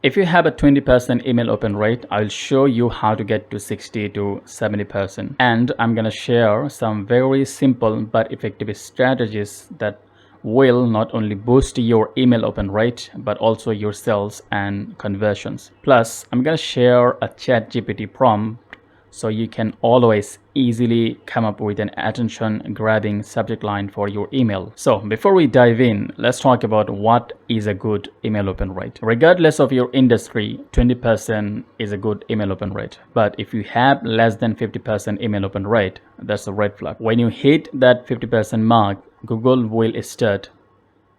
If you have a 20% email open rate, I'll show you how to get to 60 to 70%. And I'm gonna share some very simple but effective strategies that will not only boost your email open rate but also your sales and conversions. Plus, I'm gonna share a ChatGPT prompt so you can always easily come up with an attention grabbing subject line for your email. So before we dive in, let's talk about what is a good email open rate. Regardless of your industry, 20% is a good email open rate. But if you have less than 50% email open rate, that's a red flag. When you hit that 50% mark, Google will start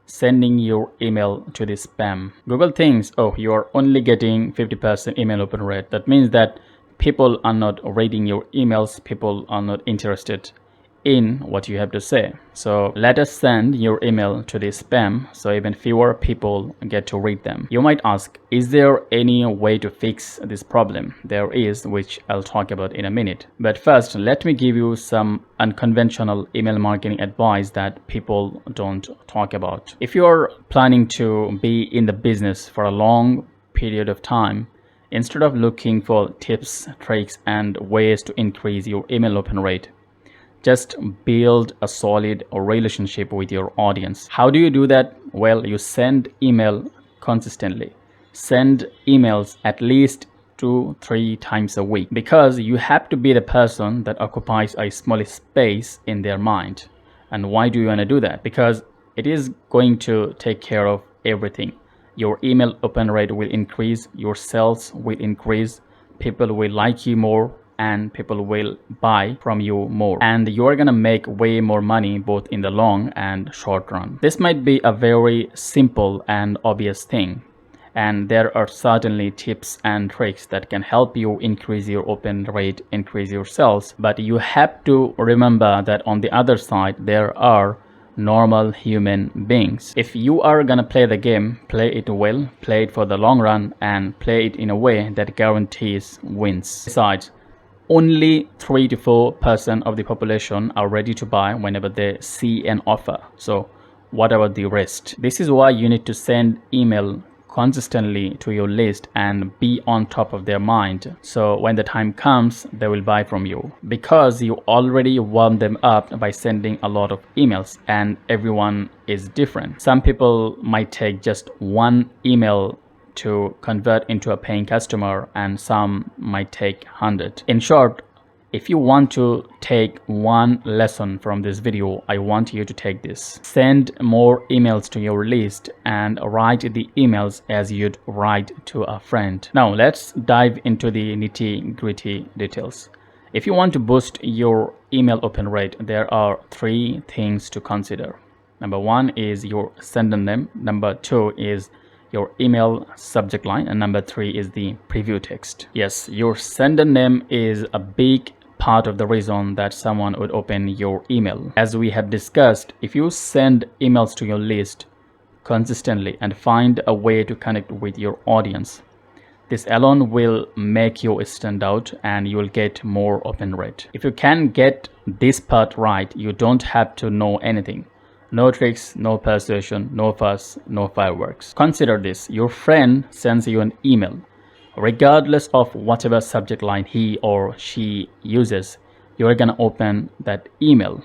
sending your email to the spam. Google thinks, oh, you are only getting 50% email open rate. That means that people are not reading your emails, people are not interested in what you have to say. So let us send your email to the spam so even fewer people get to read them. You might ask, is there any way to fix this problem? There is, which I'll talk about in a minute. But first, let me give you some unconventional email marketing advice that people don't talk about. If you're planning to be in the business for a long period of time, instead of looking for tips, tricks, and ways to increase your email open rate, just build a solid relationship with your audience. How do you do that? Well, you send email consistently. Send emails at least 2-3 times a week, because you have to be the person that occupies a small space in their mind. And why do you want to do that? Because it is going to take care of everything. Your email open rate will increase, your sales will increase, people will like you more, and people will buy from you more. And you're gonna make way more money both in the long and short run. This might be a very simple and obvious thing, and there are certainly tips and tricks that can help you increase your open rate, increase your sales. But you have to remember that on the other side, there are normal human beings. If you are gonna play the game, play it well, play it for the long run, and play it in a way that guarantees wins. Besides, only 3 to 4% of the population are ready to buy whenever they see an offer. So what about the rest? This is why you need to send email consistently to your list and be on top of their mind, so when the time comes they will buy from you, because you already warm them up by sending a lot of emails. And everyone is different. Some people might take just one email to convert into a paying customer, and some might take 100. In short, if you want to take one lesson from this video, I want you to take this. Send more emails to your list and write the emails as you'd write to a friend. Now let's dive into the nitty-gritty details. If you want to boost your email open rate, there are 3 things to consider. Number 1 is your sender name. Number 2 is your email subject line. And number 3 is the preview text. Yes, your sender name is a big part of the reason that someone would open your email. As we have discussed, if you send emails to your list consistently and find a way to connect with your audience, this alone will make you stand out and you will get more open rate. If you can get this part right, you don't have to know anything. No tricks, no persuasion, no fuss, no fireworks. Consider this: your friend sends you an email. Regardless of whatever subject line he or she uses, you're gonna open that email.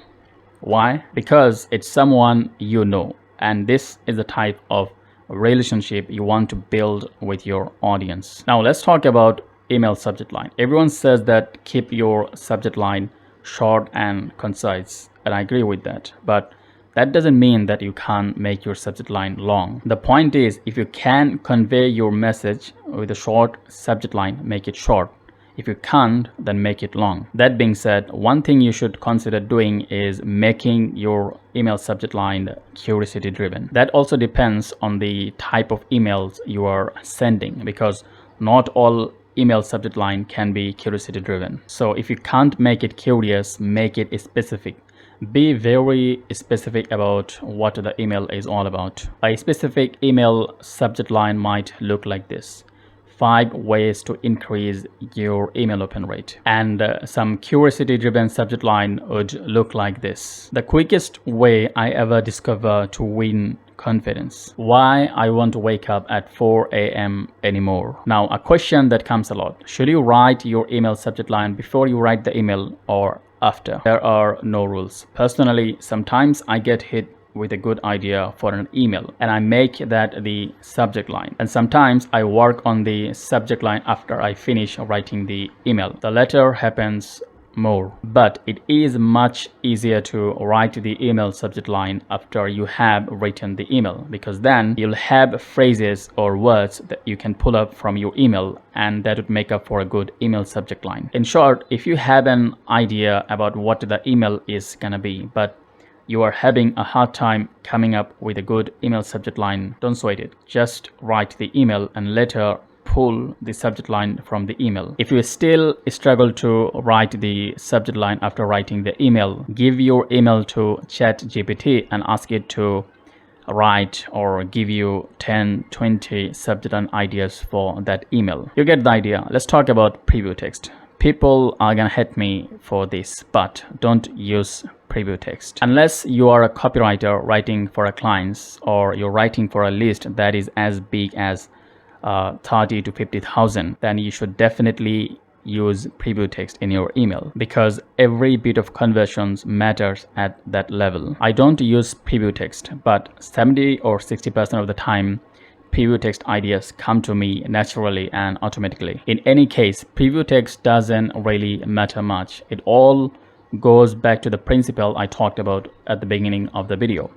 Why? Because it's someone you know, and this is the type of relationship you want to build with your audience. Now let's talk about email subject line. Everyone says that keep your subject line short and concise, and I agree with that, but that doesn't mean that you can't make your subject line long. The point is, if you can convey your message with a short subject line, make it short. If you can't, then make it long. That being said, one thing you should consider doing is making your email subject line curiosity driven. That also depends on the type of emails you are sending, because not all email subject line can be curiosity driven. So if you can't make it curious, make it specific. Be very specific about what the email is all about. A specific email subject line might look like this: 5 ways to increase your email open rate. And some curiosity driven subject line would look like this: the quickest way I ever discovered to win confidence. Why I won't wake up at 4 a.m. anymore. Now, a question that comes a lot. Should you write your email subject line before you write the email or after? There are no rules. Personally, sometimes I get hit with a good idea for an email and I make that the subject line, and sometimes I work on the subject line after I finish writing the email. The latter happens more, but it is much easier to write the email subject line after you have written the email, because then you'll have phrases or words that you can pull up from your email, and that would make up for a good email subject line. In short, if you have an idea about what the email is gonna be, but you are having a hard time coming up with a good email subject line, don't sweat it. Just write the email and later pull the subject line from the email. If you still struggle to write the subject line after writing the email, give your email to ChatGPT and ask it to write or give you 10-20 subject line ideas for that email. You get the idea. Let's talk about preview text. People are gonna hate me for this, but don't use preview text unless you are a copywriter writing for a clients, or you're writing for a list that is as big as 30 to 50,000. Then you should definitely use preview text in your email, because every bit of conversions matters at that level. I don't use preview text, but 70 or 60% of the time preview text ideas come to me naturally and automatically. In any case, preview text doesn't really matter much. It all goes back to the principle I talked about at the beginning of the video.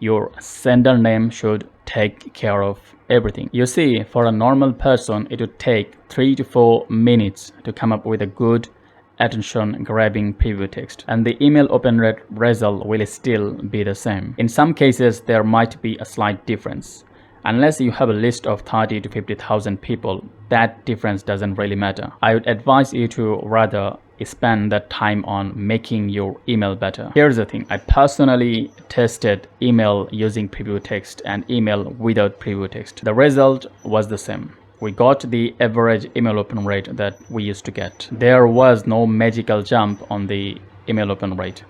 Your sender name should take care of everything. You see, for a normal person, it would take 3 to 4 minutes to come up with a good attention grabbing preview text, and the email open rate result will still be the same. In some cases, there might be a slight difference. Unless you have a list of 30 to 50,000 people, that difference doesn't really matter. I would advise you to rather spend that time on making your email better. Here's the thing. I personally tested email using preview text and email without preview text. The result was the same. We got the average email open rate that we used to get. There was no magical jump on the email open rate.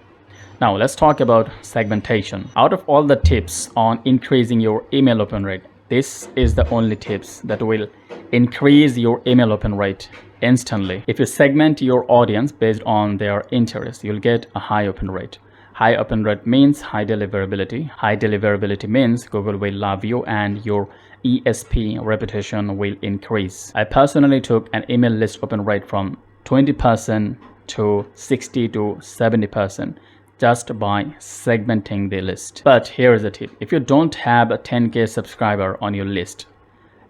Now let's talk about segmentation. Out of all the tips on increasing your email open rate, this is the only tips that will increase your email open rate instantly. If you segment your audience based on their interests, you'll get a high open rate. High open rate means high deliverability. High deliverability means Google will love you and your ESP reputation will increase. I personally took an email list open rate from 20% to 60 to 70%. Just by segmenting the list. But here is a tip. If you don't have a 10K subscriber on your list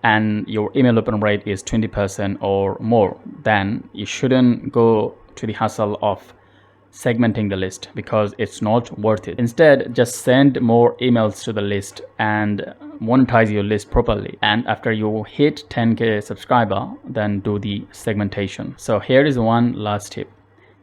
and your email open rate is 20% or more, then you shouldn't go to the hustle of segmenting the list, because it's not worth it. Instead, just send more emails to the list and monetize your list properly. And after you hit 10K subscriber, then do the segmentation. So here is one last tip.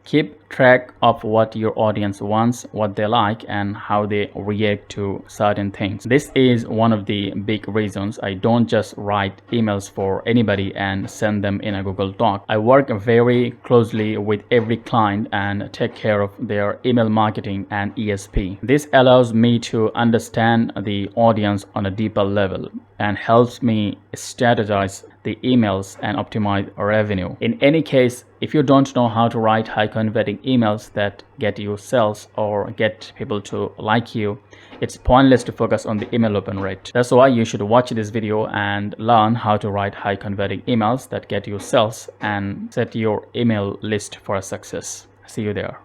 Keep track of what your audience wants, what they like, and how they react to certain things. This is one of the big reasons I don't just write emails for anybody and send them in a Google Doc. I work very closely with every client and take care of their email marketing and ESP. This allows me to understand the audience on a deeper level and helps me strategize the emails and optimize revenue. In any case, if you don't know how to write high converting emails that get you sales or get people to like you, it's pointless to focus on the email open rate. That's why you should watch this video and learn how to write high converting emails that get you sales and set your email list for a success. See you there.